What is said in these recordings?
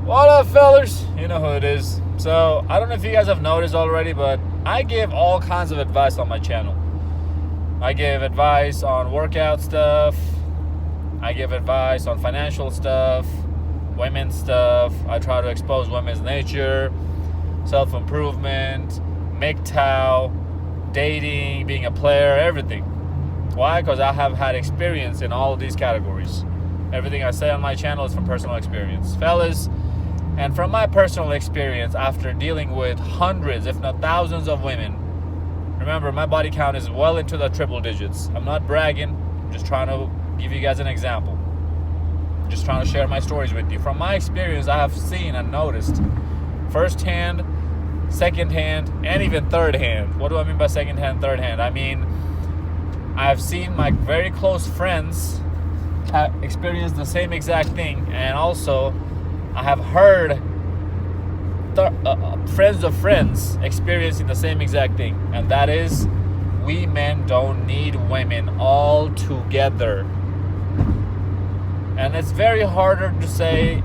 What up, fellas? You know who it is. So, I don't know if you guys have noticed already, but I give all kinds of advice on my channel. I give advice on workout stuff. I give advice on financial stuff, women's stuff. I try to expose women's nature, self-improvement, MGTOW, dating, being a player, everything. Why? Because I have had experience in all of these categories. Everything I say on my channel is from personal experience. Fellas, and from my personal experience, after dealing with hundreds, if not thousands of women, remember, my body count is well into the triple digits. I'm not bragging. I'm just trying to give you guys an example. I'm just trying to share my stories with you. From my experience, I have seen and noticed firsthand, secondhand, and even third hand. What do I mean by secondhand, third hand? I mean, I have seen my very close friends experience the same exact thing, and also I have heard friends of friends experiencing the same exact thing, and that is, we men don't need women all together. And it's very harder to say,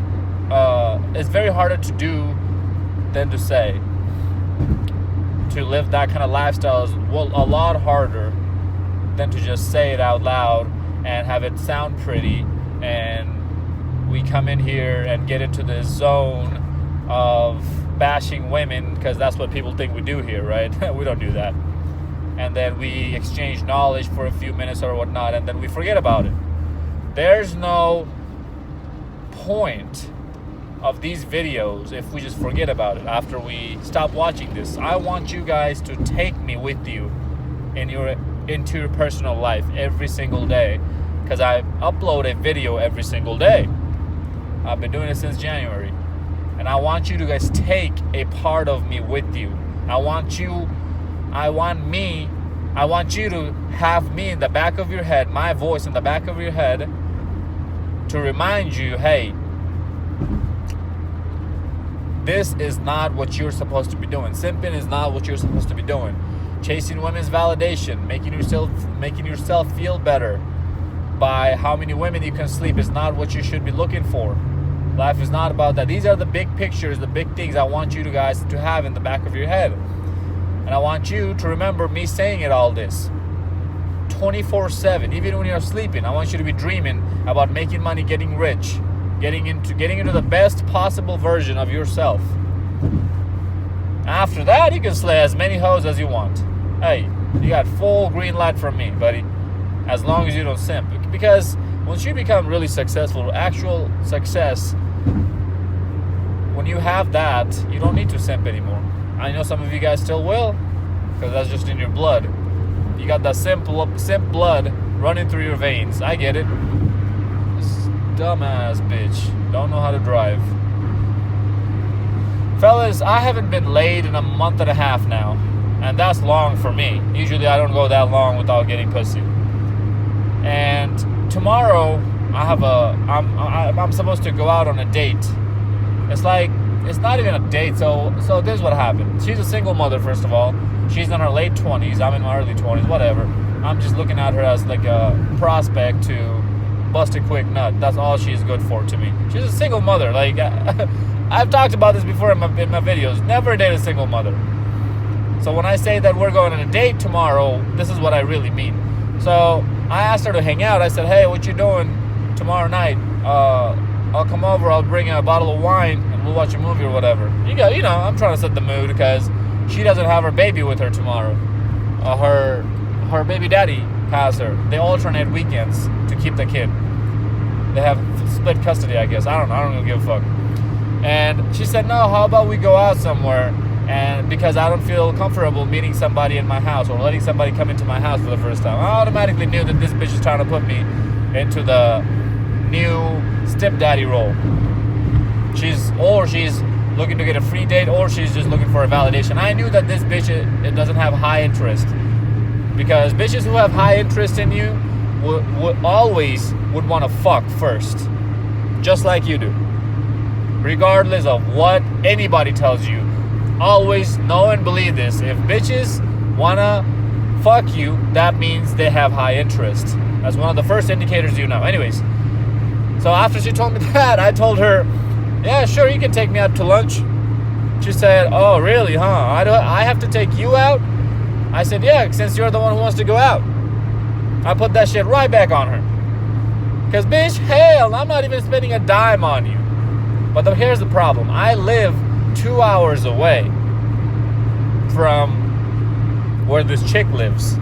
it's very harder to do than to say. To live that kind of lifestyle is a lot harder than to just say it out loud and have it sound pretty, and we come in here and get into this zone of bashing women because that's what people think we do here, right? We don't do that. And then we exchange knowledge for a few minutes or whatnot, and then we forget about it. There's no point of these videos if we just forget about it after we stop watching this. I want you guys to take me with you into your personal life every single day, because I upload a video every single day. I've been doing it since January, and I want you to guys take a part of me with you. I want you to have me in the back of your head, my voice in the back of your head, to remind you, hey, this is not what you're supposed to be doing. Simping is not what you're supposed to be doing. Chasing women's validation, making yourself feel better by how many women you can sleep is not what you should be looking for. Life is not about that. These are the big pictures, the big things I want you guys to have in the back of your head. And I want you to remember me saying it all this 24/7, even when you're sleeping. I want you to be dreaming about making money, getting rich, getting into the best possible version of yourself. After that, you can slay as many hoes as you want. Hey, you got full green light from me, buddy. As long as you don't simp. Because once you become really successful, actual success, when you have that, you don't need to simp anymore. I know some of you guys still will, because that's just in your blood. You got that simp blood running through your veins. I get it. This dumbass bitch don't know how to drive. Fellas, I haven't been laid in a month and a half now, and that's long for me. Usually I don't go that long without getting pussy. And tomorrow I'm supposed to go out on a date. It's not even a date. So this is what happened. She's a single mother, first of all. She's in her late 20s. I'm in my early 20s. Whatever. I'm just looking at her as like a prospect to bust a quick nut. That's all she's good for to me. She's a single mother. Like I've talked about this before in my videos. Never date a single mother. So when I say that we're going on a date tomorrow, this is what I really mean. So I asked her to hang out. I said, hey, what you doing tomorrow night? I'll come over. I'll bring a bottle of wine and we'll watch a movie or whatever. You know, I'm trying to set the mood because she doesn't have her baby with her tomorrow. Her baby daddy has her. They alternate weekends to keep the kid. They have split custody, I guess. I don't know. I don't give a fuck. And she said, no, how about we go out somewhere? And because I don't feel comfortable meeting somebody in my house or letting somebody come into my house for the first time. I automatically knew that this bitch is trying to put me into the new stepdaddy role. She's looking to get a free date, or she's just looking for a validation. I knew that this bitch, it doesn't have high interest, because bitches who have high interest in you would always want to fuck first, just like you do, regardless of what anybody tells you. Always know and believe this: if bitches wanna fuck you, that means they have high interest. That's one of the first indicators you know. Anyways, so after she told me that, I told her, Yeah, sure, you can take me out to lunch. She said, oh, really, huh? I have to take you out? I said, yeah, since you're the one who wants to go out. I put that shit right back on her. Because, bitch, hell, I'm not even spending a dime on you. But here's the problem. I live 2 hours away from where this chick lives.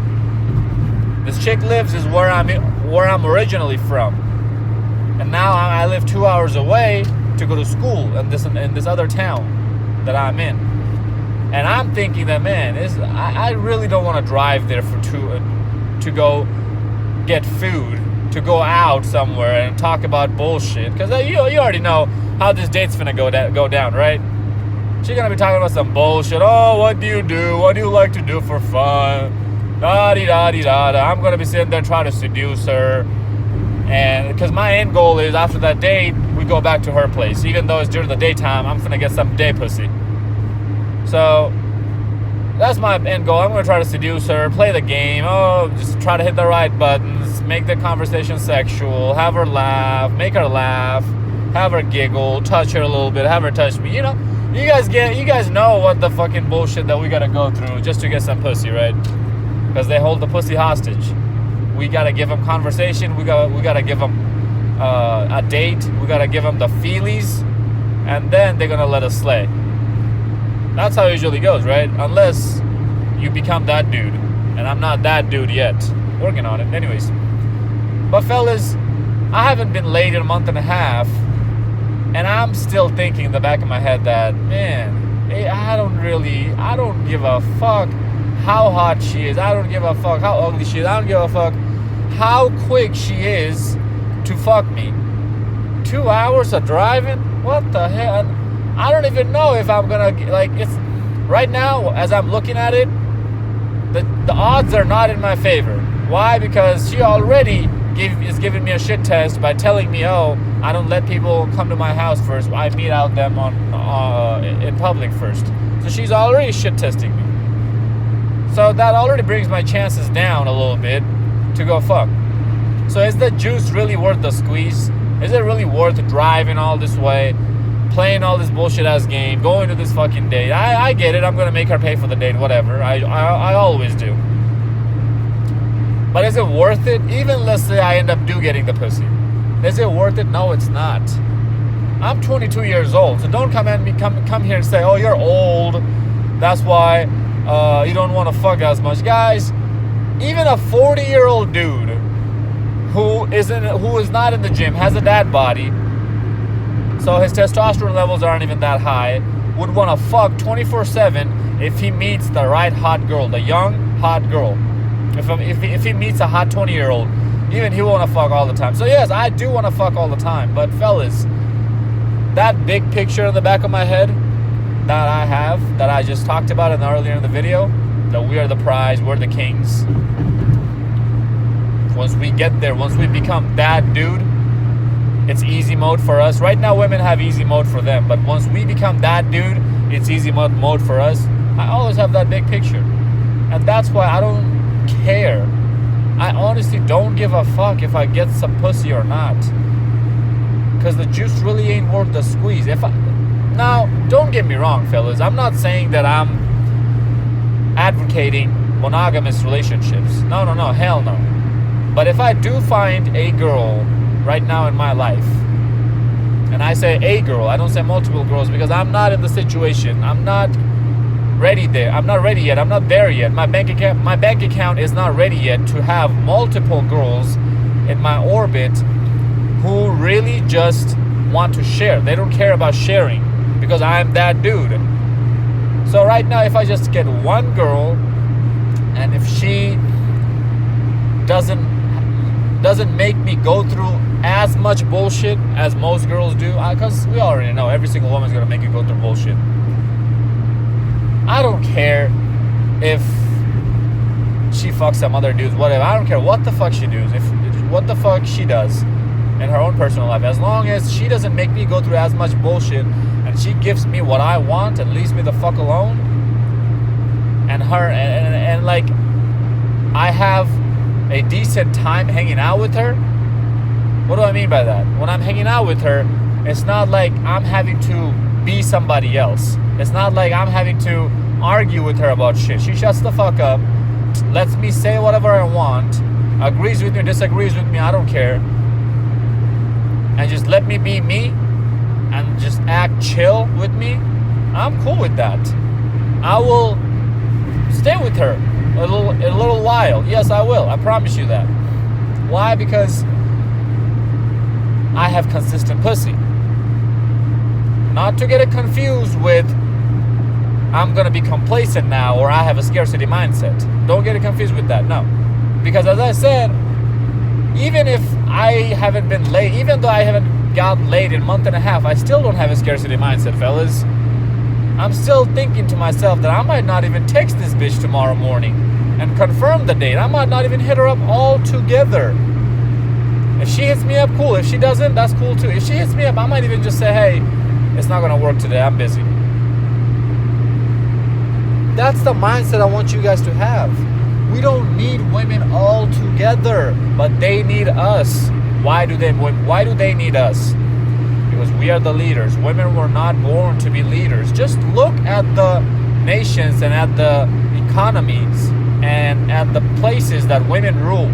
This chick lives is where I'm originally from. And now I live 2 hours away to go to school in this other town that I'm in. And I'm thinking that, man, I really don't want to drive there to go get food, to go out somewhere and talk about bullshit. Because you already know how this date's gonna go down, right? She's gonna be talking about some bullshit. Oh, what do you do? What do you like to do for fun? Da-di-da-di-da-da. I'm gonna be sitting there trying to seduce her. And because my end goal is, after that date, we go back to her place. Even though it's during the daytime, I'm gonna get some day pussy. So that's my end goal. I'm gonna try to seduce her, play the game. Oh, just try to hit the right buttons, make the conversation sexual, have her laugh, make her laugh, have her giggle, touch her a little bit, have her touch me. You know, you guys know what the fucking bullshit that we gotta go through just to get some pussy, right? Because they hold the pussy hostage. We gotta give them conversation. We gotta give them a date. We gotta give them the feelies, and then they're gonna let us slay. That's how it usually goes, right? Unless you become that dude, and I'm not that dude yet. Working on it, anyways. But fellas, I haven't been laid in a month and a half, and I'm still thinking in the back of my head that, man, I don't give a fuck how hot she is. I don't give a fuck how ugly she is. I don't give a fuck how quick she is to fuck me. 2 hours of driving? What the hell? I don't even know if I'm gonna, like, it's right now, as I'm looking at it, the odds are not in my favor. Why? Because she already is giving me a shit test by telling me, oh, I don't let people come to my house first. I meet out them in public first. So she's already shit testing me. So that already brings my chances down a little bit to go fuck. So is the juice really worth the squeeze? Is it really worth driving all this way, playing all this bullshit ass game, going to this fucking date? I get it. I'm gonna make her pay for the date, whatever. I always do. But is it worth it? Even let's say I end up getting the pussy. Is it worth it? No, it's not. I'm 22 years old, so don't come here and say, oh, you're old. That's why you don't want to fuck as much. Guys, even a 40-year-old dude who is not in the gym, has a dad body, so his testosterone levels aren't even that high, would want to fuck 24/7 if he meets the right hot girl, the young hot girl. If he meets a hot 20-year-old, even he want to fuck all the time. So yes, I do want to fuck all the time. But fellas, that big picture in the back of my head that I have, that I just talked about earlier in the video, that we are the prize, we're the kings. Once we get there, once we become that dude, it's easy mode for us. Right now, women have easy mode for them. But once we become that dude, it's easy mode for us. I always have that big picture. And that's why I don't care. I honestly don't give a fuck if I get some pussy or not. Because the juice really ain't worth the squeeze. Now, don't get me wrong, fellas. I'm not saying that I'm advocating monogamous relationships. No, hell no. But if I do find a girl right now in my life, and I say a girl, I don't say multiple girls, because I'm not in the situation. I'm not ready there. I'm not ready yet. I'm not there yet. My bank account is not ready yet to have multiple girls in my orbit who really just want to share. They don't care about sharing because I'm that dude. So right now, if I just get one girl, and if she doesn't make me go through as much bullshit as most girls do, because we already know every single woman's gonna make you go through bullshit. I don't care if she fucks some other dudes, whatever. I don't care what the fuck she does, what the fuck she does in her own personal life. As long as she doesn't make me go through as much bullshit, and she gives me what I want and leaves me the fuck alone, and like I have a decent time hanging out with her. What do I mean by that? When I'm hanging out with her, It's not like I'm having to be somebody else. It's not like I'm having to argue with her about shit. She shuts the fuck up, lets me say whatever I want, agrees with me or disagrees with me, I don't care, and just let me be me and just act chill with me. I'm cool with that. I will stay with her a little while. Yes, I will. I promise you that. Why? Because I have consistent pussy. Not to get it confused with I'm going to be complacent now or I have a scarcity mindset. Don't get it confused with that. No. Because as I said, even if I haven't been late, even though I haven't gotten late in a month and a half, I still don't have a scarcity mindset, fellas. I'm still thinking to myself that I might not even text this bitch tomorrow morning and confirm the date. I might not even hit her up altogether. If she hits me up, cool. If she doesn't, that's cool too. If she hits me up, I might even just say, hey, it's not going to work today. I'm busy. That's the mindset I want you guys to have. We don't need women all together, but they need us. Why do they need us? Because we are the leaders. Women were not born to be leaders. Just look at the nations and at the economies and at the places that women rule.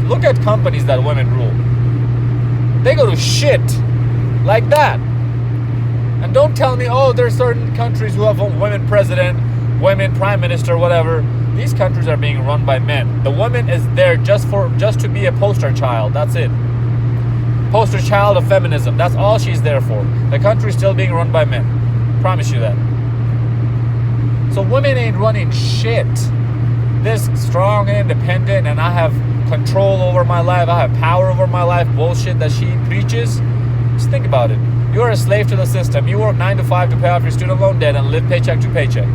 Look at companies that women rule. They go to shit like that. And don't tell me, oh, there's certain countries who have a women president, women prime minister, whatever. These countries are being run by men. The woman is there just to be a poster child. That's it. Poster child of feminism. That's all she's there for. The country is still being run by men. Promise you that. So women ain't running shit. This strong and independent and I have control over my life, I have power over my life bullshit that she preaches. Just think about it. You're a slave to the system. You work 9 to 5 to pay off your student loan debt and live paycheck to paycheck.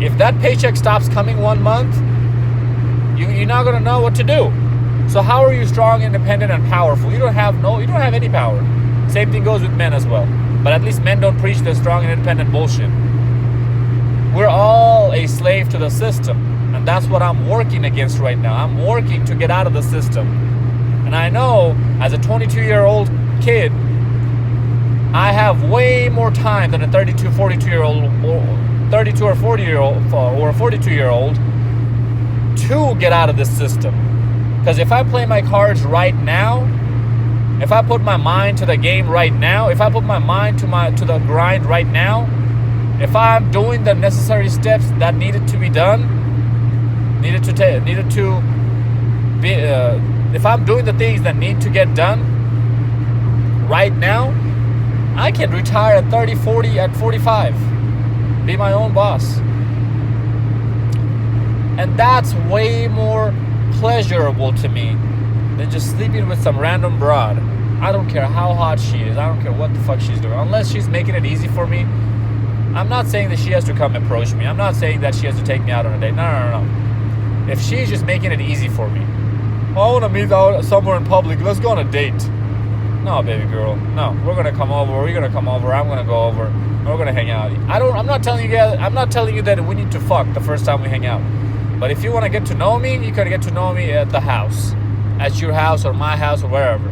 If that paycheck stops coming 1 month, you're not gonna know what to do. So how are you strong, independent, and powerful? You don't have any power. Same thing goes with men as well. But at least men don't preach the strong and independent bullshit. We're all a slave to the system, and that's what I'm working against right now. I'm working to get out of the system. And I know, as a 22-year-old kid, I have way more time than a 32, 42-year-old, or 32 or 40-year-old, or a 42-year-old to get out of this system. Because if I play my cards right now, if I put my mind to the game right now, if I put my mind to the grind right now, if I'm doing the necessary steps that needed to be done, if I'm doing the things that need to get done right now, I can retire at 30, 40, at 45. Be my own boss. And that's way more pleasurable to me than just sleeping with some random broad. I don't care how hot she is. I don't care what the fuck she's doing. Unless she's making it easy for me. I'm not saying that she has to come approach me. I'm not saying that she has to take me out on a date. No. If she's just making it easy for me. Oh, I want to meet out somewhere in public. Let's go on a date. No, baby girl. No, we're gonna come over. We're gonna come over. I'm gonna go over. We're gonna hang out. I'm not telling you that we need to fuck the first time we hang out. But if you want to get to know me, you can get to know me at the house, at your house or my house or wherever.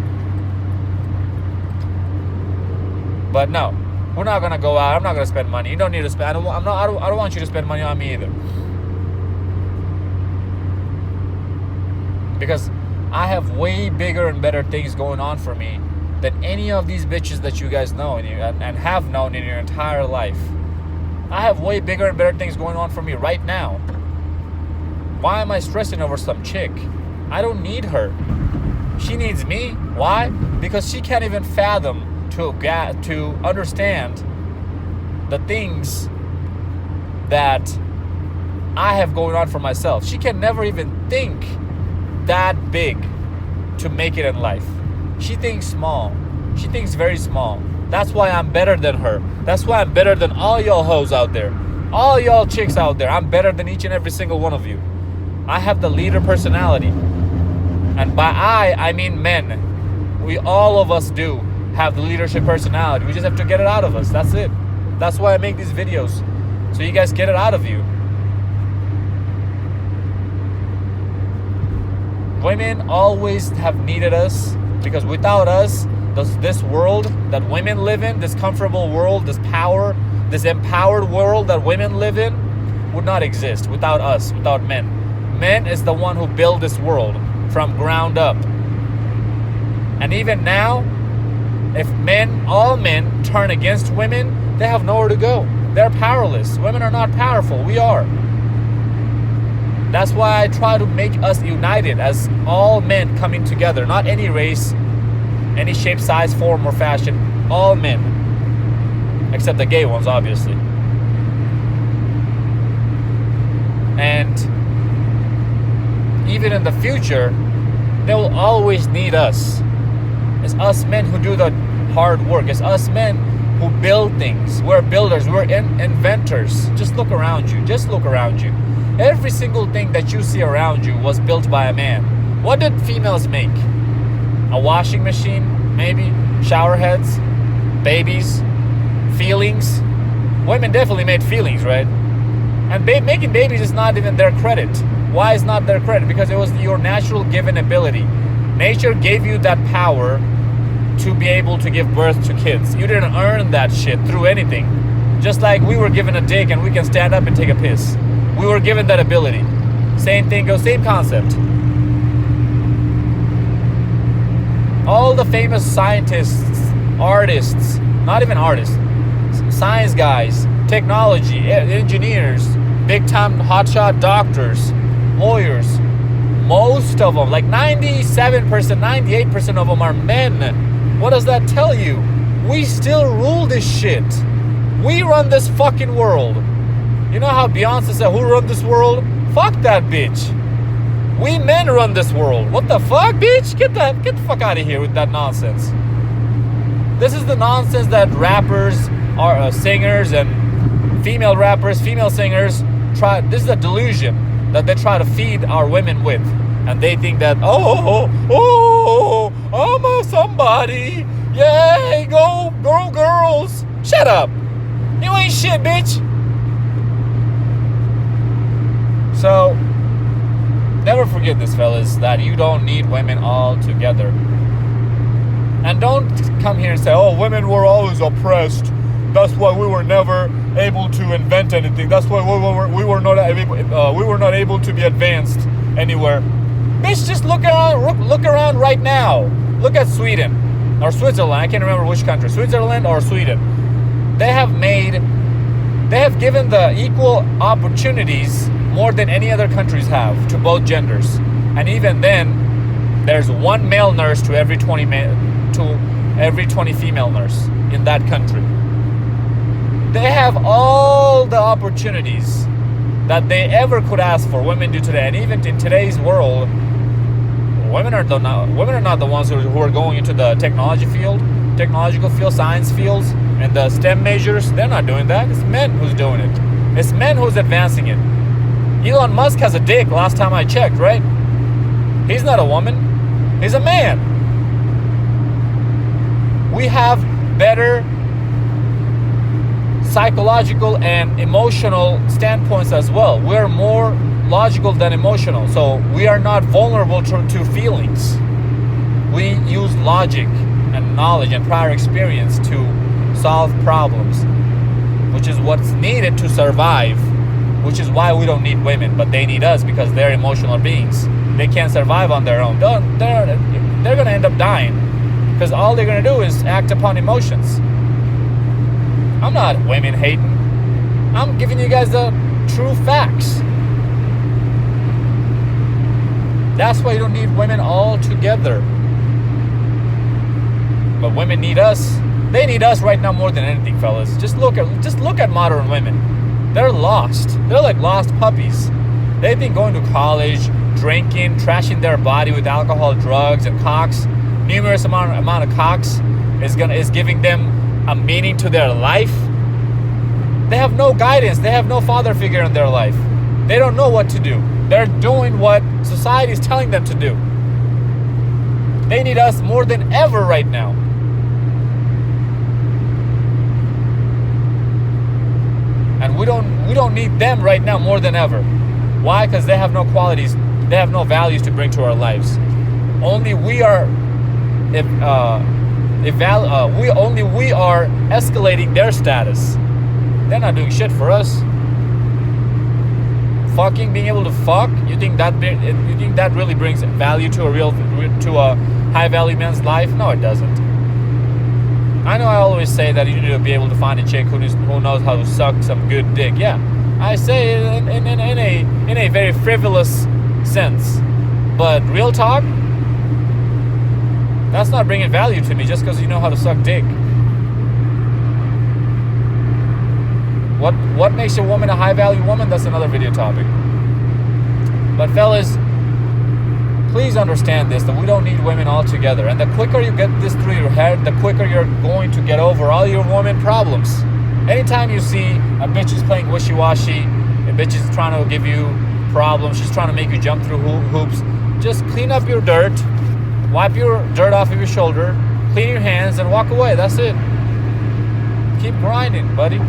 But no, we're not gonna go out. I'm not gonna spend money. You don't need to spend. I don't want you to spend money on me either. Because I have way bigger and better things going on for me than any of these bitches that you guys know and have known in your entire life. I have way bigger and better things going on for me right now. Why am I stressing over some chick? I don't need her. She needs me. Why? Because she can't even fathom to understand the things that I have going on for myself. She can never even think that big to make it in life. She thinks small. She thinks very small. That's why I'm better than her. That's why I'm better than all y'all hoes out there. All y'all chicks out there. I'm better than each and every single one of you. I have the leader personality. And by I mean men. All of us do have the leadership personality. We just have to get it out of us. That's it. That's why I make these videos. So you guys get it out of you. Women always have needed us, because without us, this world that women live in, this comfortable world, this power, this empowered world that women live in, would not exist without us, without men. Men is the one who built this world from ground up. And even now, if all men turn against women, they have nowhere to go. They're powerless. Women are not powerful. We are. That's why I try to make us united as all men coming together. Not any race, any shape, size, form, or fashion. All men. Except the gay ones, obviously. And even in the future, they will always need us. It's us men who do the hard work. It's us men who build things. We're builders. We're inventors. Just look around you. Just look around you. Every single thing that you see around you was built by a man. What did females make? A washing machine, maybe? Shower heads? Babies? Feelings? Women definitely made feelings, right? And making babies is not even their credit. Why is not their credit? Because it was your natural given ability. Nature gave you that power to be able to give birth to kids. You didn't earn that shit through anything. Just like we were given a dick and we can stand up and take a piss. We were given that ability. Same thing goes, same concept. All the famous scientists, artists, not even artists, science guys, technology, engineers, big time hotshot doctors, lawyers, most of them, like 97%, 98% of them are men. What does that tell you? We still rule this shit. We run this fucking world. You know how Beyonce said, who run this world? Fuck that bitch. We men run this world. What the fuck, bitch? Get the fuck out of here with that nonsense. This is the nonsense that rappers, are singers, and female rappers, female singers try. This is a delusion that they try to feed our women with, and they think that I'm a somebody. Yay, go girls. Shut up. You ain't shit, bitch. So, never forget this, fellas, that you don't need women all together. And don't come here and say, oh, women were always oppressed. That's why we were never able to invent anything. That's why we were not able to be advanced anywhere. Bitch, just look around right now. Look at Sweden or Switzerland. I can't remember which country, Switzerland or Sweden. They have given the equal opportunities more than any other countries have to both genders. And even then, there's one male nurse to every 20 female nurse in that country. They have all the opportunities that they ever could ask for. Women do today, and even in today's world, women are not the ones who are going into the technological field, science fields, and the STEM majors. They're not doing that. It's men who's doing it. It's men who's advancing it. Elon Musk has a dick, last time I checked, right? He's not a woman. He's a man. We have better psychological and emotional standpoints as well. We're more logical than emotional. So we are not vulnerable to feelings. We use logic and knowledge and prior experience to solve problems, which is what's needed to survive. Which is why we don't need women, but they need us because they're emotional beings. They can't survive on their own. They're going to end up dying because all they're going to do is act upon emotions. I'm not women hating. I'm giving you guys the true facts. That's why you don't need women all together. But women need us. They need us right now more than anything, fellas. Just look at modern women. They're lost. They're like lost puppies. They think going to college, drinking, trashing their body with alcohol, drugs, and cocks, numerous amount of cocks, is giving them a meaning to their life. They have no guidance. They have no father figure in their life. They don't know what to do. They're doing what society is telling them to do. They need us more than ever right now. And we don't need them right now more than ever. Why? Because they have no qualities, they have no values to bring to our lives. Only we are we are escalating their status. They're not doing shit for us. Being able to fuck, you think that really brings value to a high value man's life? No, it doesn't. I know I always say that you need to be able to find a chick who knows how to suck some good dick. Yeah, I say it in a very frivolous sense, but real talk, that's not bringing value to me just because you know how to suck dick. What makes a woman a high value woman? That's another video topic. But fellas, please understand this, that we don't need women altogether. And the quicker you get this through your head, the quicker you're going to get over all your woman problems. Anytime you see a bitch is playing wishy-washy, a bitch is trying to give you problems, she's trying to make you jump through hoops, just clean up your dirt, wipe your dirt off of your shoulder, clean your hands, and walk away. That's it. Keep grinding, buddy.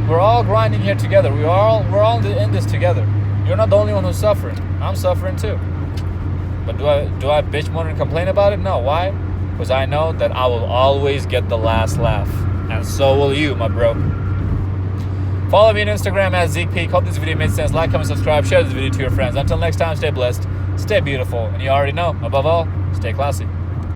We're all grinding here together. We're all in this together. You're not the only one who's suffering. I'm suffering too. But do I bitch moan and complain about it? No. Why? Because I know that I will always get the last laugh. And so will you, my bro. Follow me on Instagram at Zeekpeak. Hope this video made sense. Like, comment, subscribe. Share this video to your friends. Until next time, stay blessed, stay beautiful. And you already know, above all, stay classy.